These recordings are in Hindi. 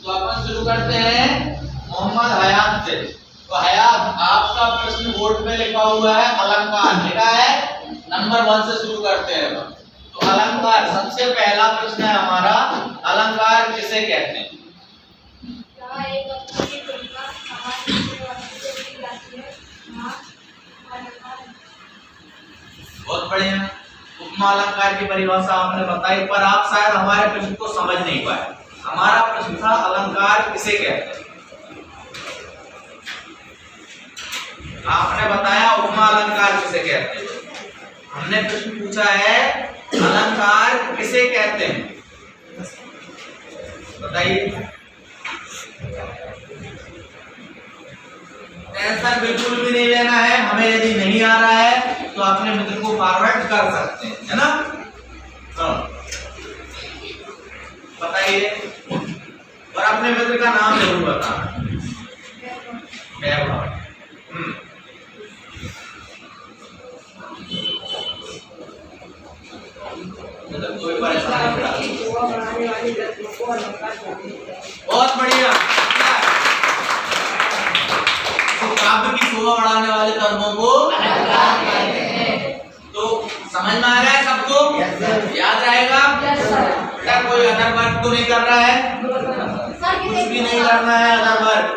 तो अपन शुरू करते हैं मोहम्मद हयात से। तो हयात, आपका प्रश्न बोर्ड पे लिखा हुआ है अलंकार, लिखा है नंबर 1 से शुरू करते हैं। तो अलंकार, सबसे पहला प्रश्न है हमारा, अलंकार किसे कहते हैं? बहुत बढ़िया। उपमा अलंकार की परिभाषा आपने बताई, पर आप शायद हमारे प्रश्न को समझ नहीं पाए। हमारा प्रश्न था अलंकार किसे कहते हैं, आपने बताया उपमा अलंकार किसे कहते हैं। हमने प्रश्न पूछा है अलंकार किसे कहते हैं, बताइए। टेंशन बिल्कुल भी नहीं लेना है, हमें यदि नहीं आ रहा है तो अपने मित्र को फॉरवर्ड कर सकते हैं, है ना। तो बताइए, और अपने मित्र का नाम जरूर बताना। कोई परेशानी बहुत बढ़िया। तो काव्य की शोभा बढ़ाने वाले तत्वों को अलंकार कहते हैं। तो समझ में आ रहा है सबको? याद रहेगा? बेटा कोई अदर वर्क तो नहीं कर रहा है, कुछ भी नहीं करना है अदर वर्क,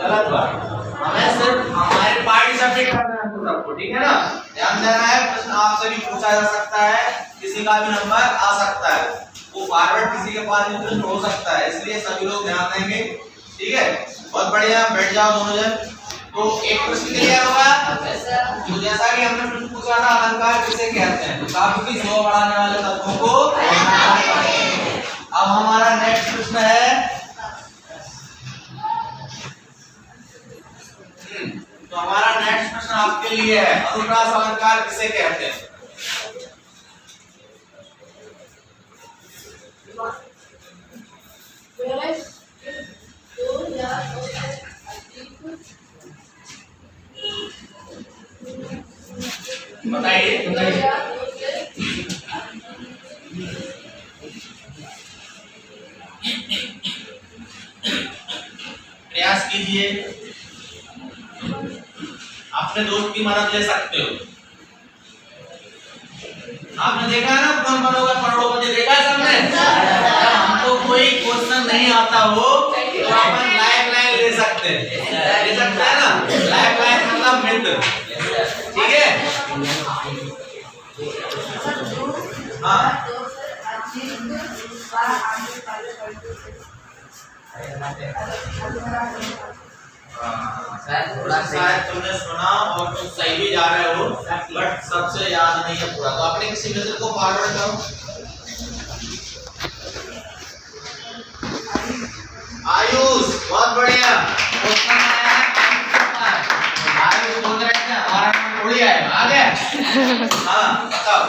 गलत बात। हमें सिर्फ हमारे पार्टिसिपेट करना है सबको, ठीक है ना। ध्यान देना है, प्रश्न आपसे भी पूछा जा सकता है, किसी का भी नंबर आ सकता है, वो फॉरवर्ड किसी के पास भी प्रश्न हो सकता है, इसलिए सभी लोग ध्यान देंगे, ठीक है। बहुत बढ़िया, बैठ जाओ दोनों जन। तो एक प्रश्न क्लियर होगा। तो जैसा कि हमने प्रश्न पूछा था अलंकार किसे कहते हैं, तो काव्य की शोभा बढ़ाने वाले तत्वों को अलंकार कहते हैं। अब हमारा नेक्स्ट प्रश्न है, तो हमारा नेक्स्ट प्रश्न आपके लिए है, अनुप्रास अलंकार किसे कहते हैं? बताइए। प्रयास कीजिए, अपने दोस्त की मदद ले सकते हो। आपने देखा है ना कौन बनोगा करोड़पति, देखा है सबने। जब हमको कोई क्वेश्चन नहीं आता हो तो अपन लाइफ लाइन ले सकते हैं, ले सकते हैं ना। लाइफ लाइन मतलब मित्र, ठीक है। हाँ शायद तुमने सुना और तुम सही भी जा रहे हो, बट सबसे याद नहीं है पूरा। तो अपने किसी मित्र को फॉरवर्ड करो। आयुष, बहुत बढ़िया। आयुष बोल रहे थे हमारा नाम थोड़ी आएगा, आ गया। हाँ बताओ।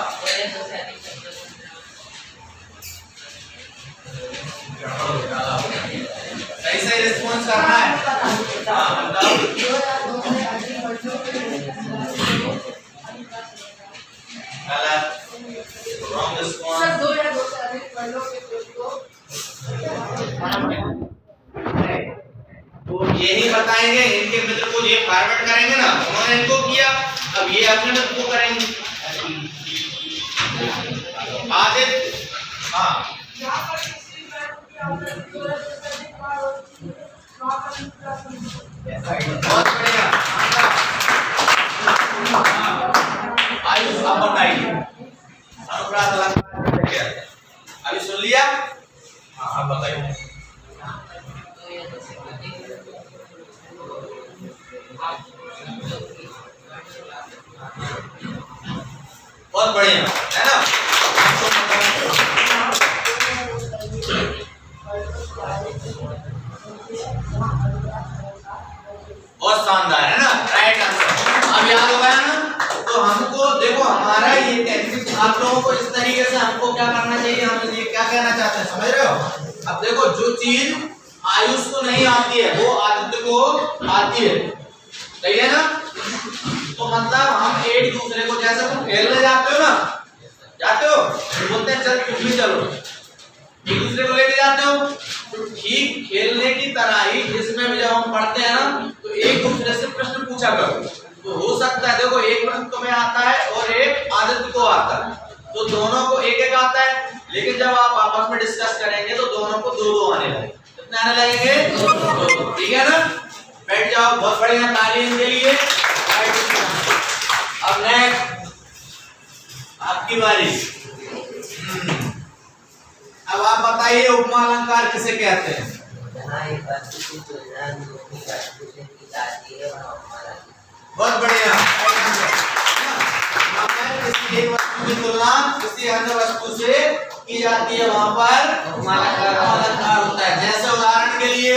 सही सही रिस्पॉन्स करना है। हाँ बताओ। Wrong response. तो यही बताएंगे, इनके मित्र को ये फॉरवर्ड करेंगे ना, उन्होंने इनको किया, अब ये अपने मित्र को करेंगे। आदित्य, हाँ बहुत बढ़िया। आयुष आप बताइए अनुप्रास अलंकार क्या है, अभी सुन लिया? हाँ आप बताइए। बहुत बढ़िया, है ना। बहुत शानदार, है ना, राइट आंसर। अब याद हो गया ना। तो हमको देखो, हमारा ये टेक्निक आप लोगों को इस तरीके से हमको क्या करना चाहिए, हम ये क्या कहना चाहते हैं समझ रहे हो। अब देखो, जो चीज आयुष को नहीं आती है वो आदित्य को आती है, सही है ना। तो मतलब हम एक दूसरे को, जैसे तुम खेलने जाते हो ना, जाते हो तो बोलते हैं चल तुम भी चलो, एक दूसरे को लेके जाते हो, तो ठीक खेलने की तरह ही इसमें भी जब हम पढ़ते हैं ना तो एक दूसरे से प्रश्न पूछा करो। तो हो सकता है देखो एक प्रश्न तुम्हें आता है और एक आदित्य को आता है, तो दोनों को एक एक आता है, लेकिन जब आप आपस में डिस्कस करेंगे तो दोनों को दो दो आने लगेंगे। कितने आने लगेंगे? दो। ठीक है ना? बैठ जाओ, बहुत बढ़िया, ताली इनके लिए। अब नेक्स्ट आपकी बारी। अब आप बताइए उपमा अलंकार किसे कहते हैं? बहुत बढ़िया। किसी एक वस्तु की तुलना किसी अन्य वस्तु से की जाती है, वहां पर उपमा अलंकार होता है। जैसे उदाहरण के लिए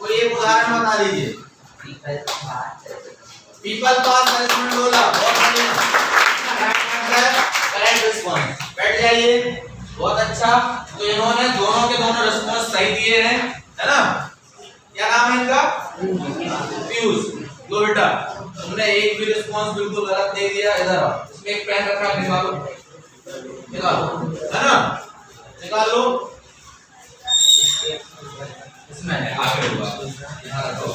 कोई एक उदाहरण बता दीजिए। पीपल पास हरिश्चंद्र डोला। बहुत बढ़िया, करेक्ट रिस्पॉन्स। बैठ जाइए, बहुत अच्छा। तो इन्होंने दोनों के दोनों रिस्पॉन्स सही दिए हैं, है ना? क्या नाम है इनका? पीयूष। लो बेटा, तुमने एक भी रिस्पॉन्स बिल्कुल गलत दे दिया। इधर आओ, इसमें एक पेन रखा है, निकालो, निकालो, है ना? निकाल लो। इसमें है, आगे हुआ, यहाँ रखो,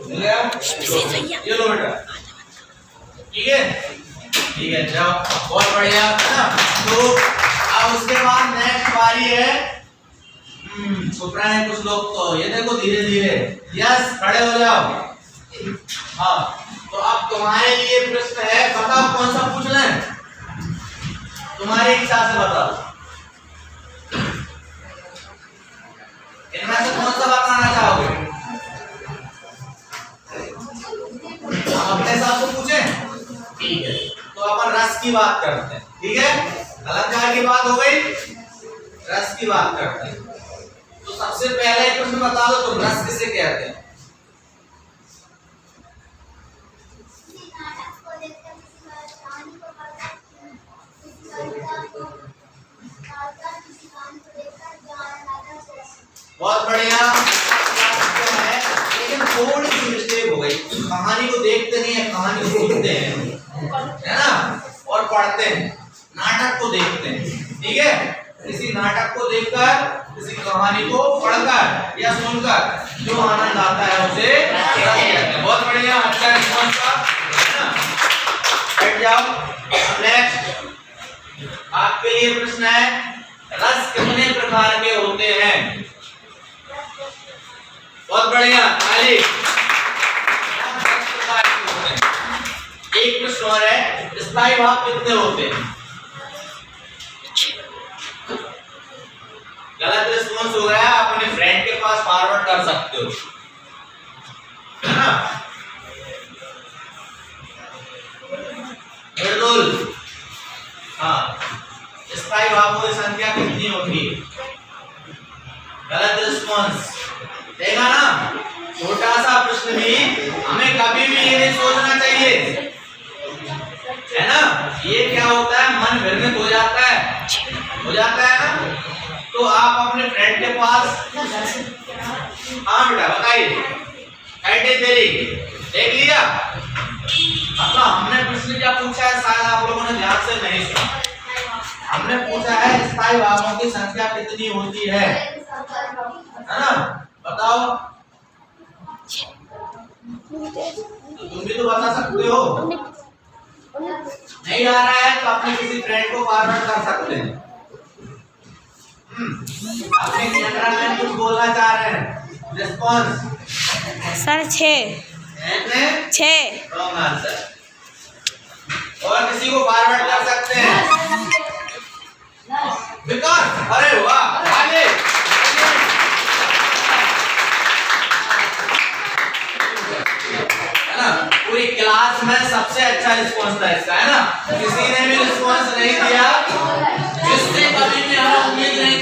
मिल गया? ये लो बेटा, ठीक है? ठीक है, जाओ, बहुत बढ़िया, है ना? तो अब उसके बाद नेक्स्ट बारी है। छुप रहे हैं कुछ लोग, तो ये देखो धीरे धीरे। यस, खड़े हो जाओ। हाँ, तो अब तुम्हारे लिए प्रश्न है, बताओ कौन सा पूछ लें? तुम्हारी इच्छा से बताओ, इनमें से कौन सा बताना चाहोगे? अपने हिसाब से पूछें? ठीक है, तो अपन रस की बात करते हैं। ठीक है, अलंकार की बात हो गई, रस की बात करते हैं। तो सबसे पहले एक प्रश्न बता दो, तुम रस किसे कहते हैं? बहुत बढ़िया, लेकिन थोड़ी सी मिस्टेक हो गई। कहानी को देखते नहीं है, कहानी को सुनते हैं, है ना? और पढ़ते हैं। नाटक को देखते हैं, ठीक है? किसी नाटक को देखकर, किसी कहानी को पढ़कर या सुनकर जो आनंद आता है उसे रस कहते हैं। बहुत बढ़िया, अच्छा रिस्पॉन्स था, है ना? बैठ जाओ। नेक्स्ट आपके लिए प्रश्न है, रस कितने प्रकार के होते हैं? बहुत बढ़िया, ताली। एक प्रश्न और है, स्थायी भाव कितने होते हैं? गलत रिस्पॉन्स हो गया, आप अपने फ्रेंड के पास फॉरवर्ड कर सकते हो, है ना? बिल्कुल, हाँ। स्थायी भावों की संख्या कितनी होती है? गलत रिस्पॉन्स। देखा ना, छोटा सा प्रश्न भी हमें कभी भी ये नहीं सोचना चाहिए, है ना? ये क्या होता है, मन भ्रमित हो जाता है ना? तो आप अपने फ्रेंड के पास, हाँ बेटा बताइए, देख लिया? मतलब हमने प्रश्न क्या पूछा है, शायद आप लोगों ने ध्यान से नहीं सुना। हमने पूछा है स्थायी भावों की संख्या कितनी होती है ना? बताओ, तुम भी तो बता सकते हो। नहीं आ रहा है तो अपने किसी फ्रेंड को फॉरवर्ड कर सकते हैं। अपने कैमरा मैन कुछ बोलना चाह रहे हैं? Response sir 6 wrong answer. और किसी को फॉरवर्ड कर सकते हैं? विकास, अरे वाह, आगे। है ना, पूरी क्लास में सबसे अच्छा रिस्पॉन्स था इसका, है ना? किसी ने भी रिस्पॉन्स नहीं दिया जिससे कभी भी हमें उम्मीद नहीं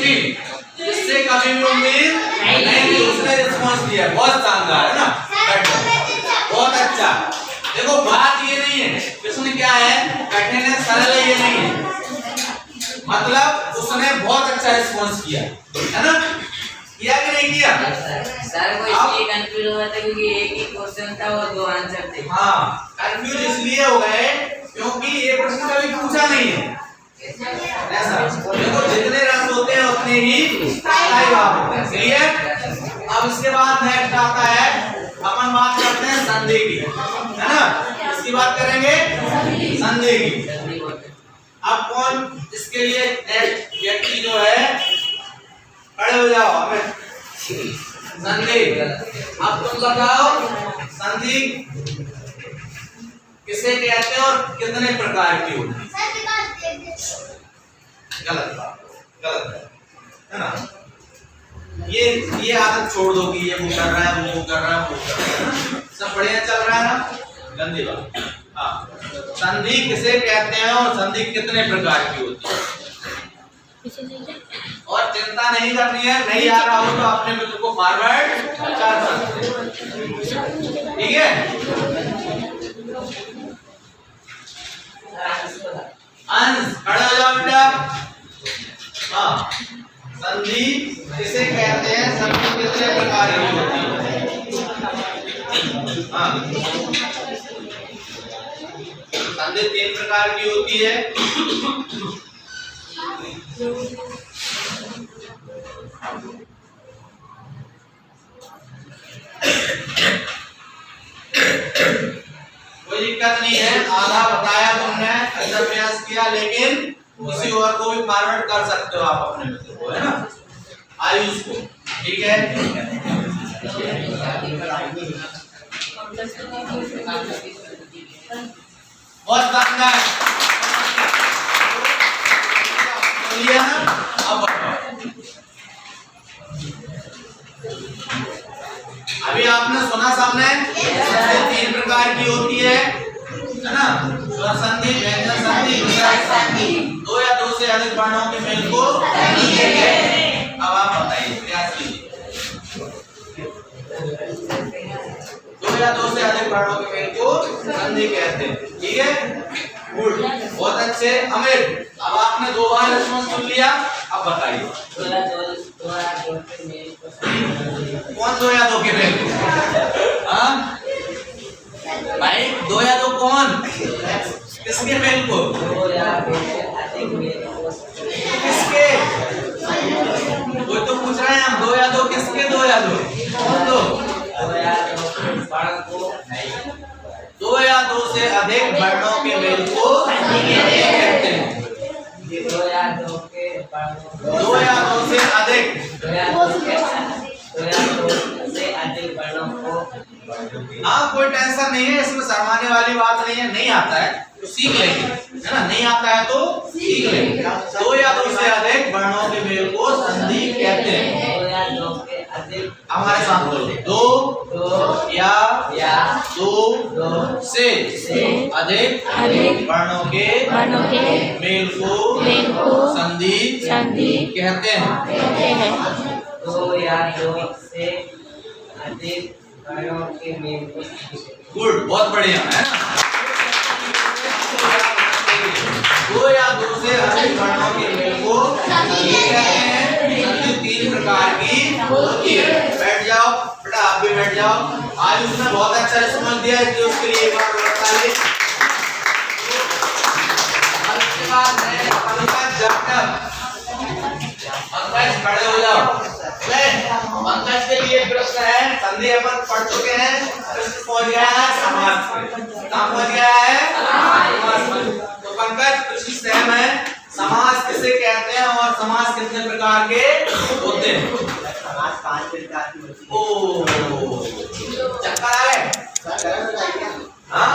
थी, उसने रिस्पॉन्स दिया। बहुत शानदार, है ना? बहुत अच्छा। देखो बात ये नहीं है प्रश्न क्या है, कठिन है सरल है, ये नहीं है, मतलब उसने बहुत अच्छा रिस्पॉन्स किया, है ना? किया कि नहीं किया? सर को इसलिए कंफ्यूज हुआ था क्योंकि एक ही क्वेश्चन था और 2 आंसर थे। हाँ, कंफ्यूज इसलिए हो गए क्योंकि ये प्रश्न कभी पूछा नहीं है, ऐसा देखो, जितने रस होते हैं उतने ही स्थायी भाव होते हैं। क्लियर? अब इसके बाद नेक्स्ट आता है, अपन बात करते हैं संधि की, है ना? इसकी बात करेंगे संधि की। अब कौन इसके लिए नेक्स्ट व्यक्ति जो है, खड़े हो जाओ। हमें संधि, अब तुम बताओ संधि किसे कहते हैं और कितने प्रकार की होती है? गलत बात, गलत है ना? ये आदत छोड़ दो कि ये वो कर रहा है, वो कर रहा है, वो कर रहा है, सब बढ़िया चल रहा है ना? गंदी बात। हाँ, संधि किसे कहते हैं और संधि कितने प्रकार की होती है? और चिंता नहीं करनी है, नहीं आ रहा हो तो अपने मित्र को फॉरवर्ड कर सकते, ठीक है? अंश, खड़े हो जाओ बेटा। हाँ, संधि किसे कहते हैं, संधि कितने प्रकार की होती है? हाँ, संधि 3 प्रकार की होती है। कोई दिक्कत नहीं है, आधा बताया तुमने, अच्छा प्रयास किया, लेकिन किसी और को भी फॉरवर्ड कर सकते हो आप अपने मित्र को, है ना? आयुष को, ठीक है? बहुत शानदार, लिया ना? अब अभी आपने सुना सबने, संधि 3 प्रकार की होती है ना? स्वर संधि, व्यंजन संधि, विसर्ग संधि। 2 या 2 से अधिक वर्णों के मेल को संधि कहते हैं। अब आप बताइए, प्रयास कीजिए। 2 या 2 से अधिक वर्णों के मेल को संधि कहते हैं, ठीक है? गुड, बहुत अच्छे। अमित, अब आपने 2 बार रिस्पॉन्स सुन लिया, अब बताइए कौन 2 या 2 के मेल को? हाँ भाई, 2 या 2 कौन, किसके मेल को? किसके? कोई तो पूछ रहे हैं हम, 2 या 2 किसके? 2 या 2 कौन? 2 या 2 से अधिक वर्णों के मेल को कहते हैं। 2 या 2 से अधिक वर्णों को। हाँ, कोई टेंशन नहीं है, इसमें शर्माने वाली बात नहीं है। नहीं आता है तो सीख लेंगे, है ना? नहीं आता है तो सीख लेंगे। 2 या 2 से अधिक वर्णों के मेल को संधि कहते हैं। 2 या 2 के अधिक, हमारे साथ बोलो, 2 या 2 से अधिक वर्णों के मेल को संधि कहते हैं। 2 या 2 से अधिक वर्णों के मेल को। गुड, बहुत बढ़िया, है ना? 2 या 2 से अधिक वर्णों के मेल को संधि कहते हैं। संधि 3 प्रकार की होती है। बैठ जाओ बेटा, आप भी बैठ जाओ। आज उसने बहुत अच्छा रिस्पॉन्स दिया है, उसके लिए एक बार बता ले। इसके बाद है पंकज जगदप। पंकज, खड़े हो जाओ। पंकज के लिए प्रश्न है, संधि अपन पढ़ चुके हैं, प्रश्न पहुंच गया है समास में। कहाँ पहुंच गया है? समास में। तो पंकज प्रश्न सेम है, समास किसे कहते हैं और समास कितने प्रकार के होते हैं? समास 5 प्रकार की होती है। ओ, चक्कर आ गए? हाँ,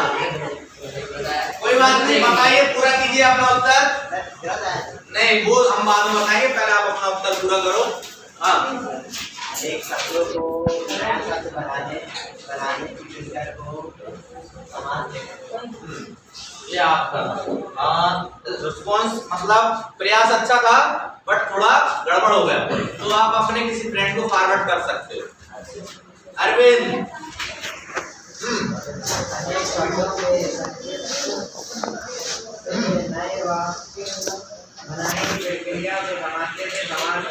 कोई बात नहीं, बताइए, पूरा कीजिए अपना उत्तर। नहीं, वो हम बाद में बताएंगे, पहले आप अपना उत्तर पूरा करो। हाँ, एक शब्दों को बनाने की क्रिया को समास कहते हैं। ये आपका रिस्पॉन्स, मतलब प्रयास अच्छा था बट थोड़ा गड़बड़ हो गया, तो आप अपने किसी फ्रेंड को फॉरवर्ड कर सकते हो। अरविंद, बनाने की प्रक्रिया को समाज के समाज के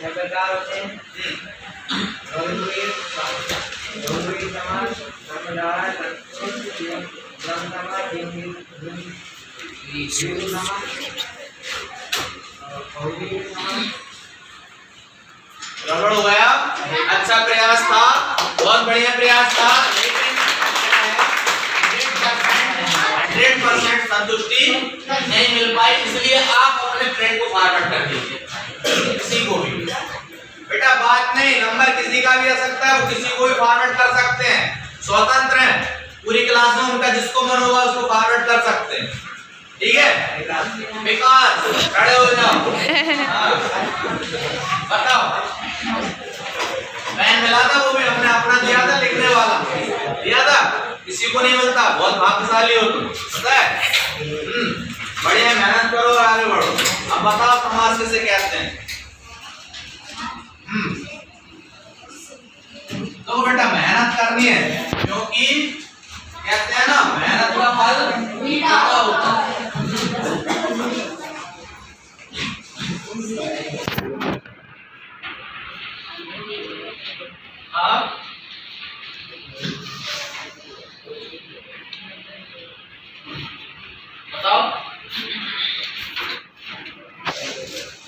प्रकार होते हैं। बहुब्रीहि समाज, गड़बड़ हो गया। अच्छा प्रयास था, बहुत बढ़िया प्रयास था, लेकिन 100% संतुष्टि नहीं मिल पाई, इसलिए आप अपने फ्रेंड को फॉरवर्ड कर दीजिए, किसी को भी। बेटा बात नहीं, नंबर किसी का भी आ सकता है, वो किसी को भी फॉरवर्ड कर सकते हैं, स्वतंत्र हैं, पूरी क्लास में उनका जिसको मन होगा उसको फॉरवर्ड कर सकते हैं, ठीक है। विकास खड़े हो जाओ। हाँ। बताओ, पेन मिला था, वो भी हमने अपना दिया था, लिखने वाला दिया था, किसी को नहीं मिलता, बहुत भाग्यशाली हो तुम, पता है। बढ़िया मेहनत करो और आगे बढ़ो। अब बताओ समाज किसे कहते हैं। तो बेटा मेहनत करनी है, क्योंकि कहते हैं ना मेहनत का फल मीठा होता है। अब बताओ,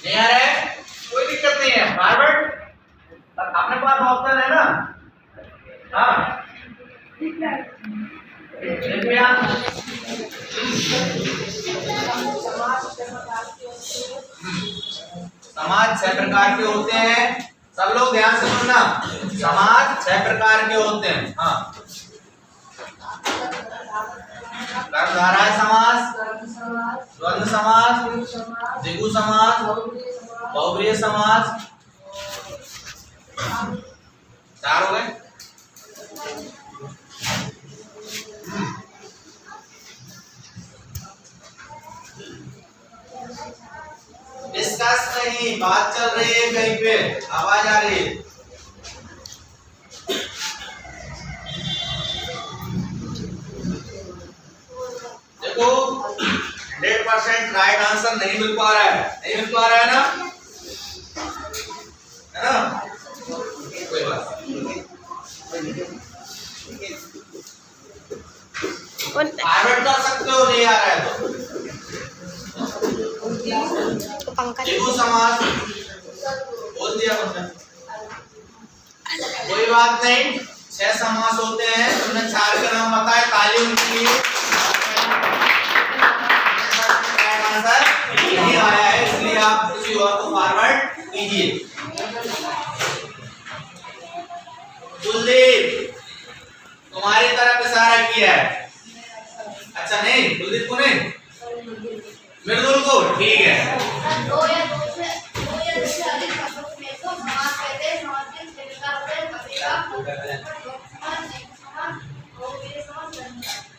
नहीं आ रहा है, कोई दिक्कत नहीं है, फॉरवर्ड अपने पास ऑप्शन है ना। हाँ समाज 6 प्रकार के होते हैं, सब लोग ध्यान से सुनना। समाज 6 प्रकार के होते हैं। हाँ, कर्मधारय समास, द्वंद्व समास, द्विगु समास, बहुब्रीहि समास, 4 हो गए। डिस्कस नहीं, बात चल रही है, कहीं पे आवाज आ रही है। देखो 100% राइट आंसर नहीं मिल पा रहा है, नहीं मिल पा रहा है ना, है ना, कोई बात फॉरवर्ड कर सकते हो, नहीं आ रहा है तो द्विगु समास बोल दिया तुमने, कोई बात नहीं। 6 समास होते हैं, तुमने 4 के नाम बताए, ताली उनके लिए। आंसर नहीं आया है, इसलिए आप किसी और को फॉरवर्ड कीजिए। कुलदीप तुम्हारी तरफ इशारा किया है, अच्छा नहीं, कुलदीप को नहीं, मृदुल को, ठीक है।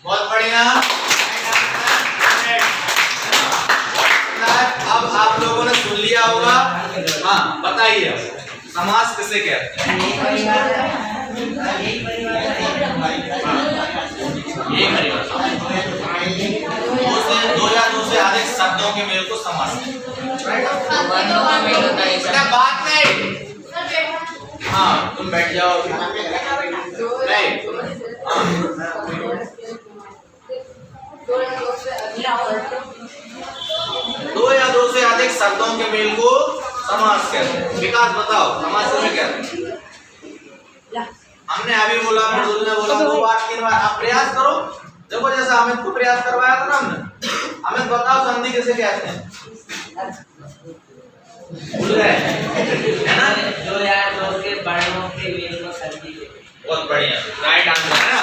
बहुत बढ़िया। अब आप लोगों ने सुन लिया होगा। हाँ बताइए, समास किसे कहते हैं? दो या दो से अधिक शब्दों के मेल को समास बात नहीं। हाँ तुम बैठ जाओ, नहीं दो या दो से अधिक शब्दों के मेल को समास कहते हैं। विकास बताओ समास किसे कहते हैं? हमने अभी बोला, मृदुल ने बोला, 2 बार 3 बार, आप प्रयास करो। देखो जैसा अमित को प्रयास करवाया था ना हमने, अमित बताओ संधि किसे कहते हैं? भूल गए है ना? दो या दो के वर्णों के मेल को संधि कहते हैं। बहुत बढ़िया, राइट आंसर है ना।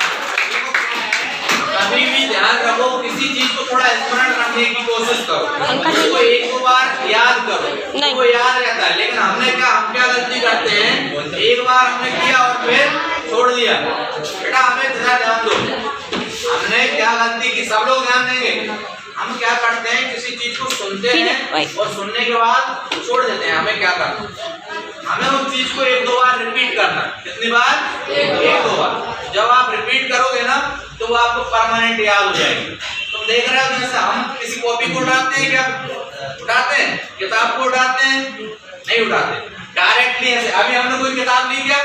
कभी भी ध्यान रखो, किसी चीज को थोड़ा स्मरण रखने की कोशिश करो, उसको 1-2 बार याद करो, वो याद रहता है। लेकिन हम क्या गलती करते हैं, एक बार हमने किया और फिर छोड़ दिया। बेटा हमें जरा ध्यान दो, हमने क्या गलती की, सब लोग ध्यान देंगे। हम क्या करते हैं, किसी चीज को सुनते हैं और सुनने के बाद छोड़ देते हैं। हमें क्या करना, हमें उस चीज को 1-2 बार रिपीट करना। कितनी बार? 1-2 बार। जब आप रिपीट करोगे ना तो वो आपको परमानेंट याद हो जाएगी। तुम देख रहे हो जैसे हम किसी कॉपी को उठाते हैं, क्या उठाते हैं? किताब को उठाते हैं? नहीं उठाते, डायरेक्टली ऐसे। अभी हमने कोई किताब ली क्या?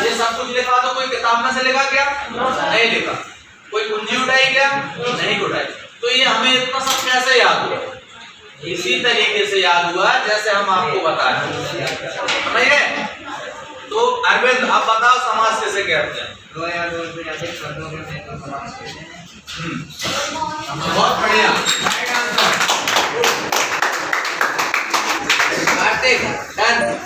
ये सब कुछ लिखा तो कोई किताब में से लिखा क्या? नहीं लिखा। कोई कुंजी उठाई क्या? नहीं उठाई। तो ये हमें इतना सब कैसे याद हुआ? इसी तरीके से याद हुआ जैसे हम आपको बताएं। समझे? तो अरविंद अब बताओ समास किसे कहते हैं? दो या दो से अधिक शब्दों के मिलकर समास कहते हैं। बहुत बढ़िया।